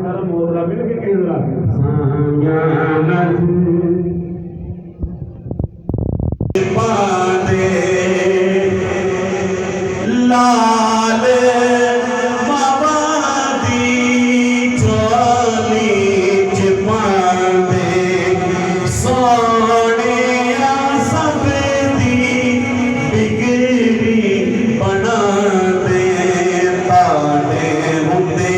कर मोदरा मिल के केंद्रा पादे लाल बाबादी चोली पादे सोने सबदी बिगड़ी बना दे ताने होंदे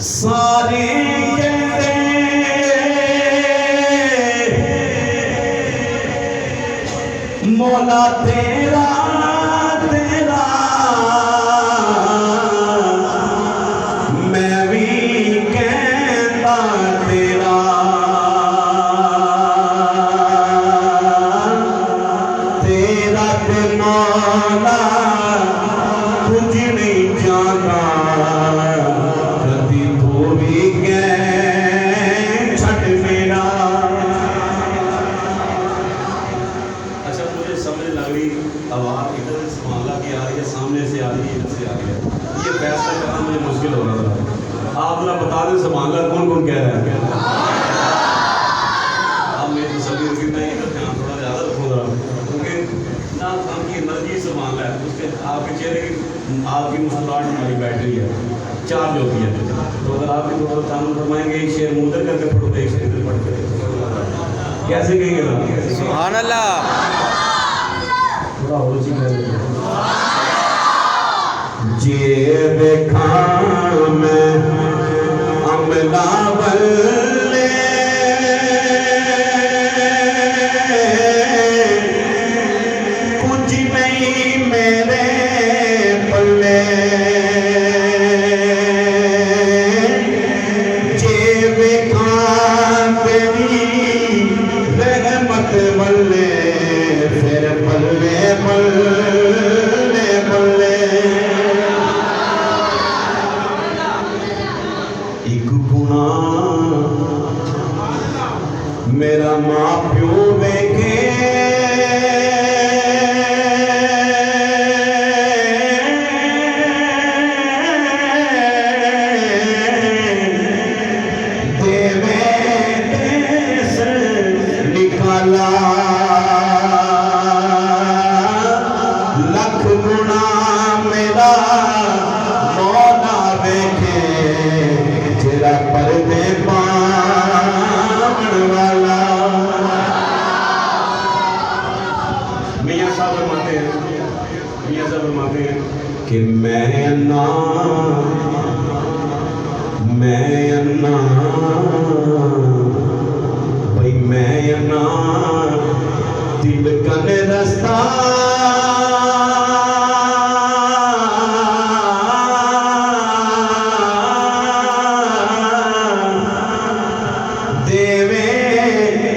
सारे मौला तेरा तेरा मैं भी कहता तेरा तेरा ते मौला कुछ नहीं जाता आवाज़ इधर से संभाला की आ रही है, सामने से आ रही है, इधर से आ रही है। ये फैसला करना मुझे मुश्किल हो रहा था। आप ना बता दें संभाला कौन कौन कह रहा है। अब मेरी तसल्ली होगी, मैं इधर ध्यान थोड़ा ज़्यादा रखूँगा क्योंकि ना आपकी एनर्जी संभालना है, उसके आपके चेहरे की आपकी मुस्कुराहट हमारी बैटरी है, चार्ज होती है। तो अगर आप थोड़ा काम फरमाएंगे, एक शेर मुँह उधर करके पढ़ो, एक शेर इधर पढ़ के कैसे कहेंगे सुभान अल्लाह। जे देखा मैं अमला बल्ले कुछ नहीं मेरे पल्ले जे देखा तेरी रहमत बल्ले फिर पल्ले पल्ले पल्ले एक गुना मेरा माँ प्यो देखे देवे देश निकाला लख गुना मेरा मौला देखे तेरा पर्दे पावन वाला। मियाँ साहब फरमाते हैं कि मैं अन्ना भाई मैं अन्ना दिल कन रास्ता देवे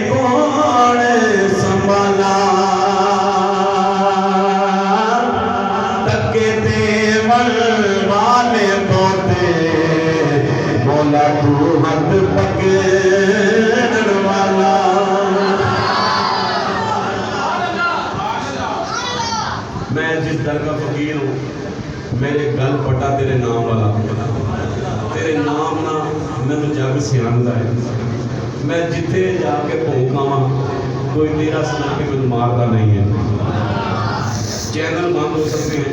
कौन संभाला टके देवल वाले पोते मौला तू हाथ पकड़ वाला। मैं जिस दर का फकीर हूँ मेरे गल पटा तेरे नाम वाला, तेरे नाम ना मैंने जग सियाणदा है। मैं जिथे जाके भूखावा कोई तेरा सुना के मैं मारता नहीं है। चैनल बंद हो सकते हैं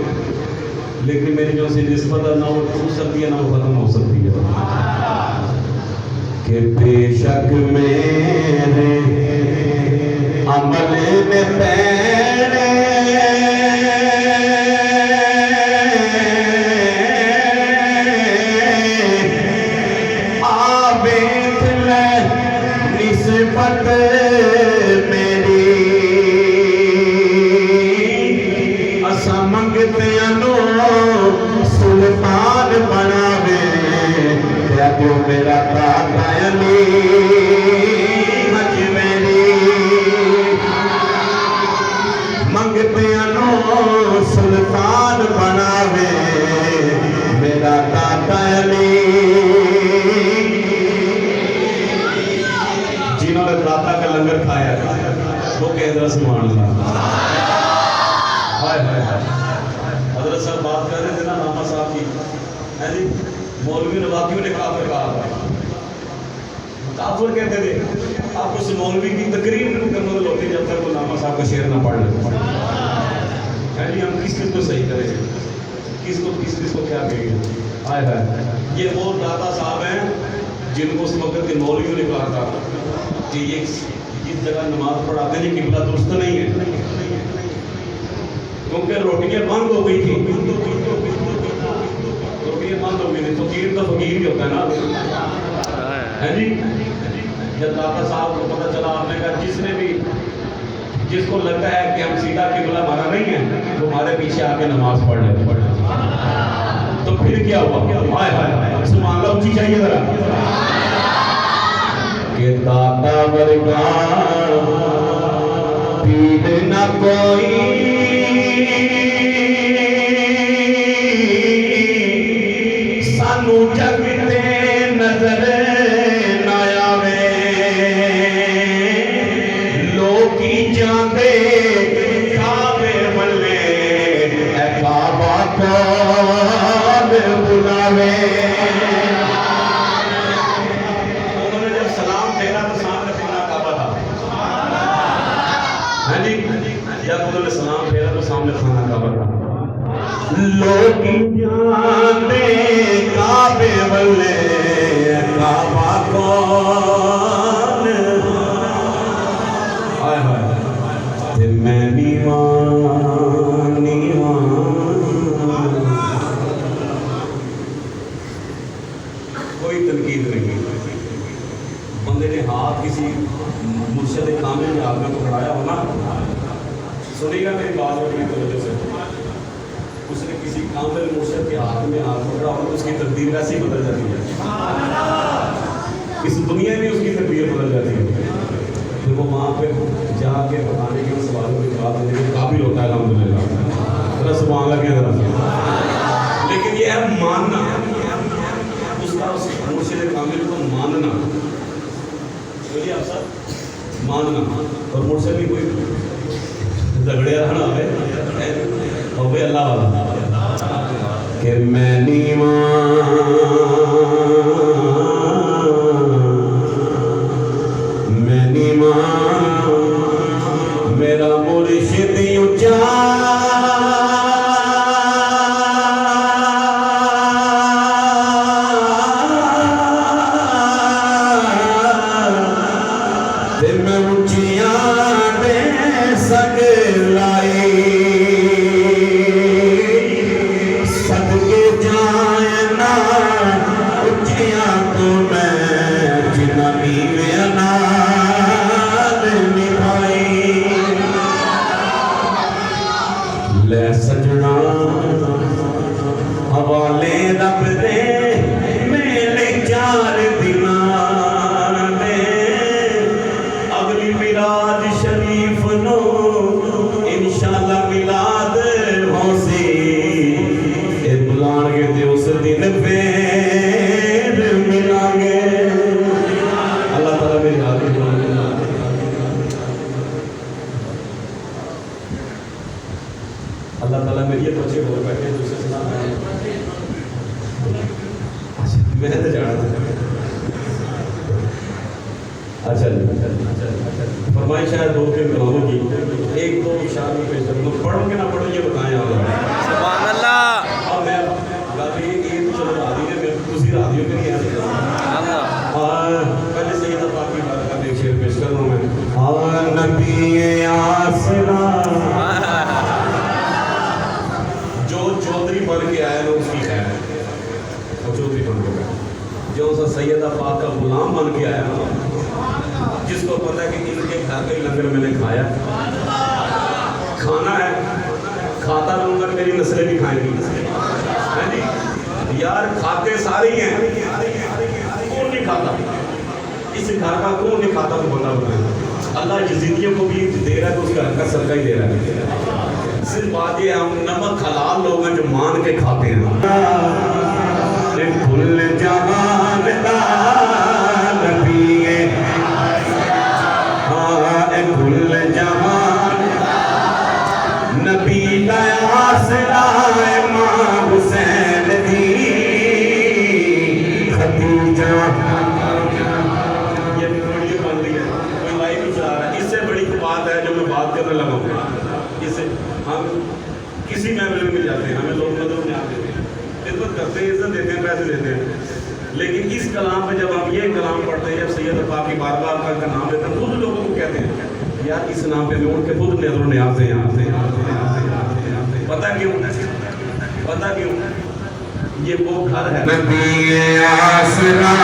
लेकिन मेरी जो सी निस्बत है ना वो छूट सकती है ना वो खत्म हो सकती है। कि बेशक मेरे अमल में पैने निस्बत मेरी असा मंगते सुल्तान बनावे कह दो मेरा दाता अली अजमेरी मंगतियां नो सुल्तान बनावे मेरा दाता अली जिन्होंने दाता का लंगर खाया वो कहता सुभान अल्लाह। हाय हाय हाय हज़रत साहब बात कर रहे थे ना नामा साहब की है जी मौलवी नवाकियों ने काफिर कहा काफिर कहते थे आप उस मौलवी की तकरीर नहीं करने होती जब तक वो नामा साहब का शेर ना पढ़ ले है जी हम किस को सही करें किस को क्या कहेंगे। हाय हाय ये वो दाता साहब हैं जिनको उस वक्त के मौलवियों ने कहा था कि ये जिस जगह नमाज पढ़ाते हैं किबला दुरुस्त नहीं है क्योंकि रोटियां बंद हो गई थी रोटियां बंद हो गई थी फकीर तो फकीर ही होता है ना है जी। जब दाता साहब को पता चला आपने कहा जिसने भी जिसको लगता है कि हम सीधा किबला हमारा नहीं है वो हमारे पीछे आके नमाज पढ़ ले तो फिर क्या हुआ हाय हाय सुभान अल्लाह ऊंची चाहिए जरा के दाता वर्गा पीर न कोई सानू जग ते नजर न आवे लोकी जांदे काबे वल्ले ए काबा कौन बुलावे। जब उन्होंने सलाम फेरा तो सामने खाना काबा था लोग जाने काबे वल्ले काबा कौन हाय हाय ते मैं नीवान कोई तनकीद नहीं बंदे ने हाथ किसी मुर्शिद कामिल के हाथ में पकड़ाया होना सुनेगा मेरी बात अपनी तवज्जो से उसने किसी कामिल मुर्शिद के हाथ में हाथ पकड़ा और उसकी तकदीर वैसे ही बदल जाती है इस दुनिया में उसकी तकदीर बदल जाती है फिर वो वहाँ पे जाके बताने के सवालों के जवाब देने के काबिल होता है अल्हम्दुलिल्लाह जरा सुभान अल्लाह की तरफ। लेकिन ये है मानना उसका उस मुर्शिद कामिल को मानना बोलिए आप सब मानना और मुर्शिद भी कोई झगड़े रहना है अल्लाह वाला कि मैं मेरा मुर्शिद ऊंचा मैं ऊंचिया दे सक लाई सजना हवाले रब दे मेले 4 दिन अगली मिलाद शरीफ नो इंशाअल्लाह मिलाद होसी ए बुलाणगे ते उस दिन फिर मिलांगे अल्लाह ताला मेरी हाजिर अल्लाह ताला मेरी ये बच्चे बोल बैठे हैं दूसरे सलाम मैं तो जाना था अच्छा फरमाइश है 2-3 कलामों की 1-2 शार में पेश करूँ पढ़ोगे ना पढ़ो ये बताएं आप सुभान अल्लाह और मैं गाली ये तो चलो रादी है मैं तुसी रादियों के लिए पहले से ये बात की बात का एक शेर पेश कर रहा हूँ मैं नबी आसरा चौधरी बन के आया ना उसकी खैर वो चौधरी बन के जो सा सैयदा पाक का गुलाम बन के आया ना जिसको पता है कि इनके घर का ही लंगर मैंने खाया खाना है खाता रहूंगा मेरी नस्लें भी खाएंगी है जी यार खाते सारे ही हैं घर का कौन नहीं खाता तो बंदा बताए। अल्लाह यजीदियों को भी दे रहा है तो उसका घर का सदका ही दे रहा है। सिर्फ बात ये हम नमक हलाल लोग हैं जो मान के खाते हैं। कुल जहान का नबी है, हाँ कुल जहान नबी का आसरा है मां हुसैन दी खदीजा। ये वीडियो बन रही है, कोई लाइव नहीं चला रहा है। इससे बड़ी बात है जो मैं बात करने लगा हूँ। इससे हम किसी महफिल में मिल जाते हैं, हमें लोग नजर नहीं आते हैं, खिदमत करते हैं, इज्जत देते हैं, पैसे देते हैं। लेकिन इस कलाम पे जब हम ये कलाम पढ़ते हैं, जब सैयद पाक की बारगाह का नाम लेते हैं, खुद लोगों को कहते हैं यार इस नाम पे उठ के खुद नजरों ने आते हैं। पता क्यों? पता क्यों? ये वो घर है नबी आसरा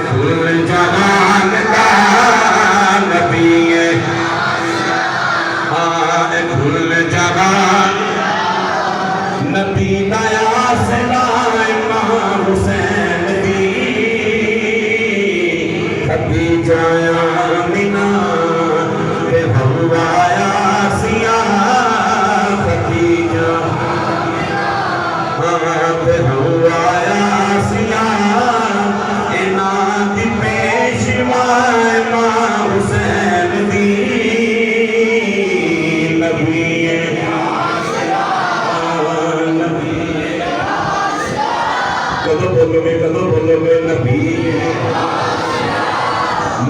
कुल जहान का नबी कुल जहान नबी का आसरा मां हुसैन दी खदीजा आमिना के हवाया सिया खदीजा पे हवाया सिया इना दी पेशवा मां हुसैन दी नबी कदों बोलोगे नबी।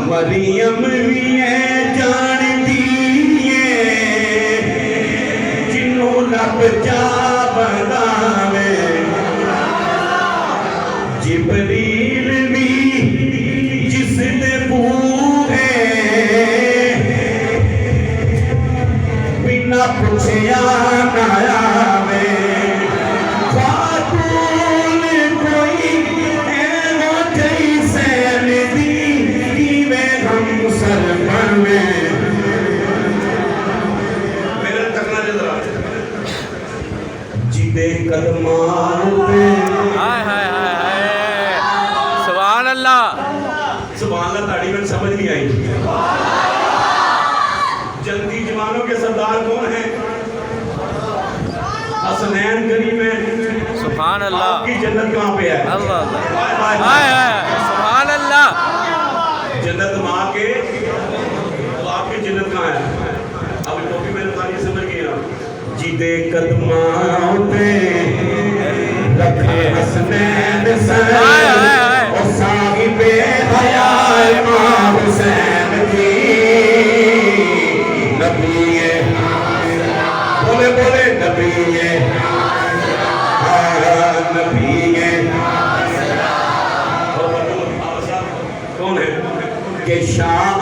मरियम भी है जान दिए जिन्हों रब जा बनावे, जिबरील भी जिसने बूहे बिना पूछया ना आवे। सुभान अल्लाह। सुभान अल्लाह ताड़ी में समझ नहीं आई। जल्दी जवानों के सरदार कौन हैं? हसनैन करीम है। सुभान अल्लाह। आपकी जन्नत कहाँ पे है? अल्लाह सुभान अल्लाह। जन्नत माँ के, तो आपकी जन्नत कहाँ है? अब टोपी मैंने तारी समझ गया। जिदे कदमां पे रखे हसनैन सर और साहिबे हया मां हुसैन की नबी है। बोले बोले नबी है, नबी है। कौन है के शान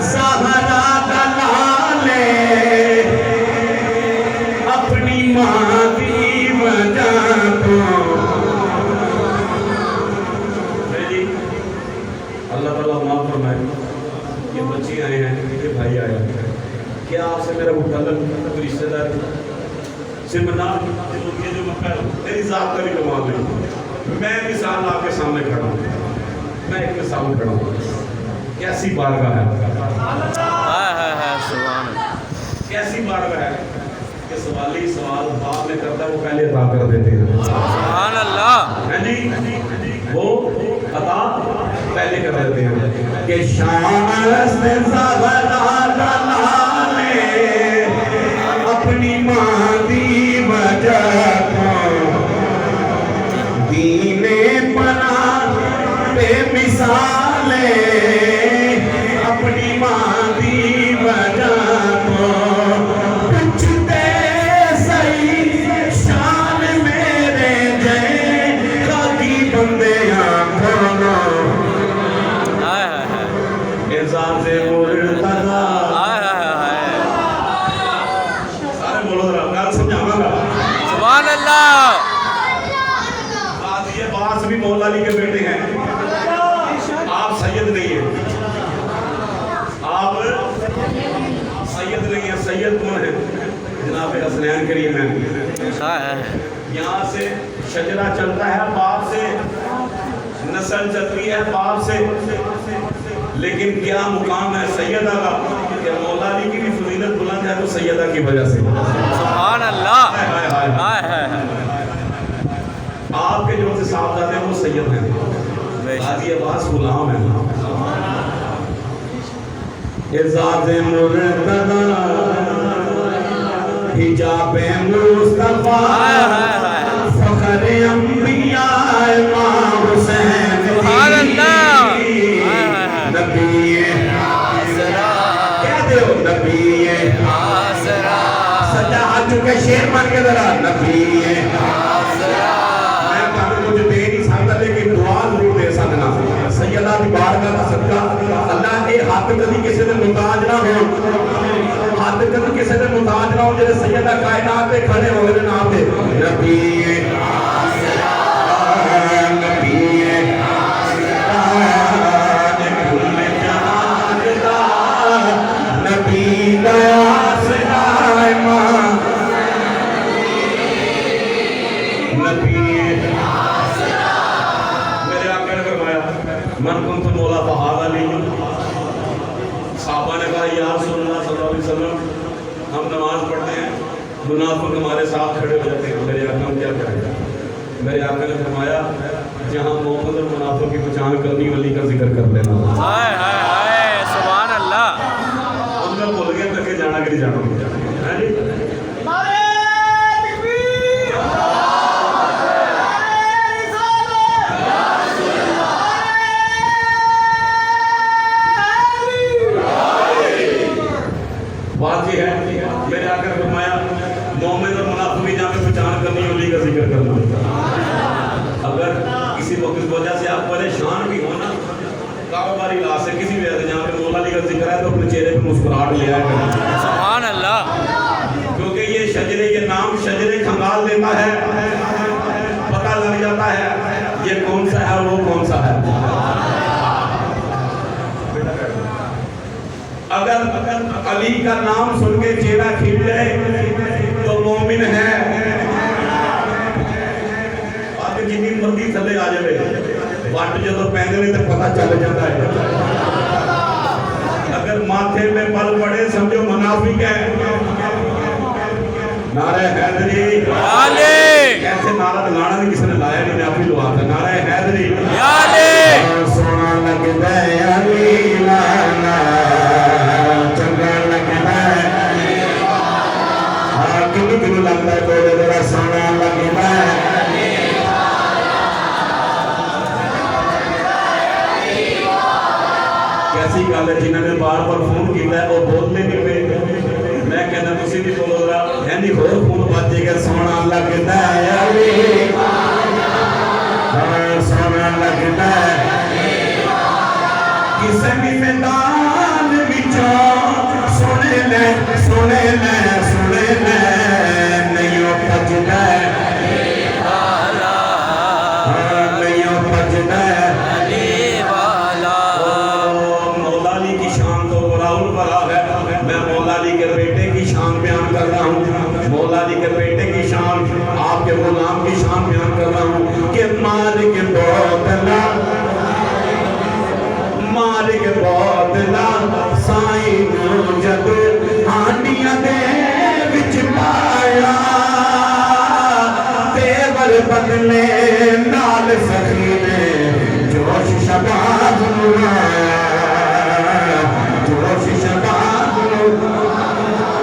सहारा का लाले अपनी माँ की वजह को। अल्लाह ताला माफ फरमाए। ये बच्चे आए हैं, ये भाई आए हैं, क्या आपसे मेरा मुतल्लक रिश्तेदार सिर्फ नाम जो मेरी जात का भी कमाल नहीं। मैं मिसाल आपके सामने खड़ा हूँ, मैं एक मिसाल खड़ा हूँ। कैसी बारगाह है, कैसी बारगाह है कि सवाली सवाल बाप में करता है वो पहले अता कर देते हैं। सुभान अल्लाह। है जी, वो अता पहले कर देते हैं कि शान से अपनी माँ दी वजह दीने पना बेमिसाले अपनी माँ दी वजह को पूछते सही शान मेरे जय खाकी बंदे आंखों इंसान से मुर्तज़ा। सारे बोलो जरा, मैं समझाऊंगा। सुभान अल्लाह। ये बास भी मौला अली के बेटे हैं। आप सैयद नहीं है, आप सैयद नहीं है। सैयद कौन है? जनाब हसनैन करीम है। यहाँ से शजरा चलता है, बाप से नस्ल नस्ल चलती है बाप से, लेकिन क्या मुकाम है सैयदा का कि मौला अली की भी फजीलत बुलंद है तो सैयदा की वजह से। सुभान अल्लाह। हाय हाय हाय। हाय हाय। आपके जो से साहबजादे हैं वो सैयद हैं, गाजी अब्बास गुलाम है। इज़ाज़े मुर्तज़ा हिजाबे मुस्तफा फखरे अंबिया इमाम हुसैन सुभान अल्लाह। नबी कह दो नबी सजा आ चुके शेर बन के जरा नबी कुछ दे नहीं सकता लेकिन दुआ जरूर दे सकना। सैयदा दी बारगाह दा सदका अल्लाह ए हाथ कदी किसी दे मुताज ना हो, हाथ कदी किसी दे मुताज ना हो जेड़े सैयदा कायनात पे खड़े होए ने नाम पे नबी मन कुन तो मौला बहाद अली। साहबा ने कहा यार सल्लल्लाहु अलैहि वसल्लम हम नमाज पढ़ते हैं, मुनाफिक हमारे साथ खड़े हो जाते हैं, मेरे आका हम क्या करें? मेरे आका ने फरमाया जहाँ मोहम्मद और मुनाफिक की पहचान करनी वली का जिक्र कर लेना। हाय हाय हाय। सुभान अल्लाह। उनका भूल गया करके जाना कि नहीं जाना है जी। बात ये है मेरे आकर फरमाया मोमिन और मुनाफिक की जहाँ पे पहचान करनी वली का जिक्र करना। अगर किसी वजह से आप परेशान भी हो ना, कारोबारी इलाज से किसी वजह से जहाँ पे मौला अली का जिक्र है तो अपने चेहरे पे मुस्कुराहट ले आया करें। सुभान अल्लाह। क्योंकि ये शजरे ये नाम शजरे खंगाल देता है, पता लग जाता है ये कौन सा है वो कौन सा है। अगर अली का नाम सुन के चेहरा खिल जाए तो मोमिन है। अब जितनी मर्जी थले आ जाए वट जो पैंदे तो पता चल जाता है। अगर माथे में पल पड़े समझो मुनाफिक है। नारे हैदरी कैसे नारा लगाना नहीं किसी ने लाया नहीं, आप ही लगा था नारे हैदरी सोना लगता किलो लगता है तो जरा सोना लगता है। कैसी गल है जिन्होंने बार बार फोन किया है वो बोलते नहीं पे। मैं कहना तुम भी बोलो जरा यानी होर फोन बजेगा सोना लगता है सोना लगता है। किसी भी मैदान विचों सुने ले सुने ले सुने ले नहीं पजदा नहीं पजदा। मौला अली की शान तो बराउल बरा है। मैं मौला अली के बेटे की शान बयान कर रहा हूँ, मौला अली के बेटे की शान आपके गुलाम की शान बयान कर रहा हूँ कि मालिक बोतला मालिक बोतला साईं नूं जद हांडियां दे विच पाया तेवर बदले नाल सखी ने जोश शबाब नूं जोश शबाब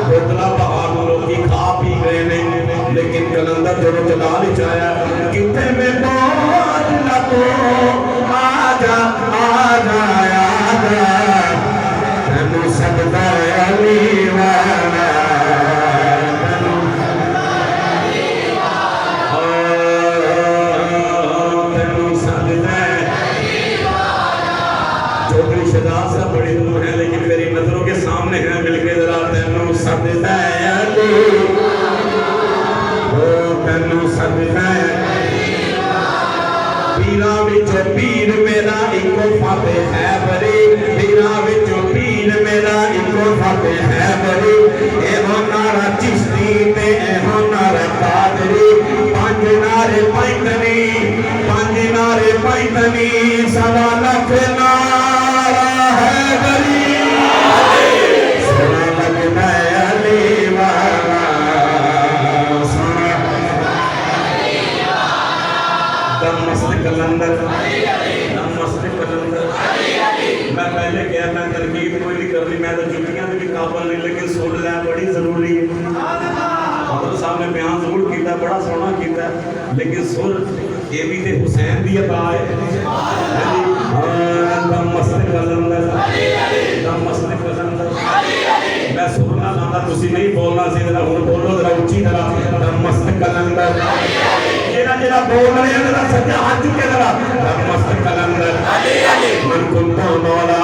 बोतला बहार लोग खा पी गए ने, लेकिन कलंदर जो जलाल चाया किथे में बोतला तो आजा आजा आजा तेनू सददा अली वाला तेनू सददा चौधरी शहजाद साहब बड़ी दूर है लेकिन मेरी नजरों के सामने है। मिलके जरा तेनू सददा अली तेनू सददा पीरा विचों पीर मेरा इको फाते है बरी पीरा विचों पीर मेरा इको फाते है बरी एहो नारा चिश्ती ते एहो नारा कादरी पंज नारे पैंतनी पंज नारे इतनी सवा लख नारा है गरीब सुना लगना अली वाला सुना दम मस्त कलंदर दम मस्त कलंदर मैं पहले गया मैं तरकीब कोई नहीं कर रही मैं तो जुटियां भी काबल नहीं लेकिन सुन लिया बड़ी जरूरी है फादर साहब ने बयान जरूर किया बड़ा सोहना किया लेकिन सुर ये भी ते हुसैन दी अदा है दम मस्त कलंदर दम मस्त कलंदर मैं सुरना लाना तुसी नहीं बोलना सी जरा हुन बोलो जरा उच्ची तरह दम मस्त कलंदर जेड़ा जेड़ा बोल रहे हैं जरा सच्चा हाथ चुके जरा दम मस्त कलंदर मन कुंतो मौला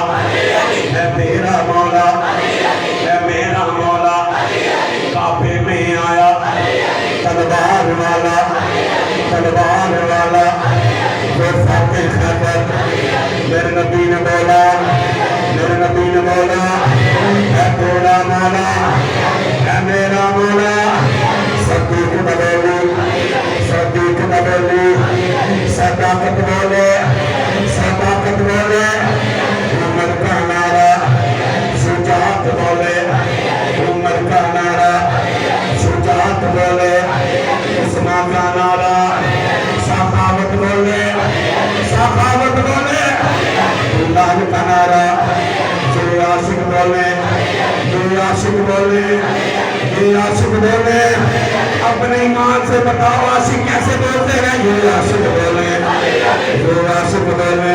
है तेरा मौला है मेरा मौला काबे में आया तलवार वाला वो फातिह खैबर मेरे नबी ने बोला है तेरा मौला है मेरा मौला सदीक नबी सदाकत बोले उमर का नारा शुजात बोले उमर का नारा शुजात बोले उस्मान का नारा सखावत बोले अल्लाह का नारा जो आशिक बोले अपने ईमान से बताओ आशिक कैसे बोलते हैं जो आशिक बोले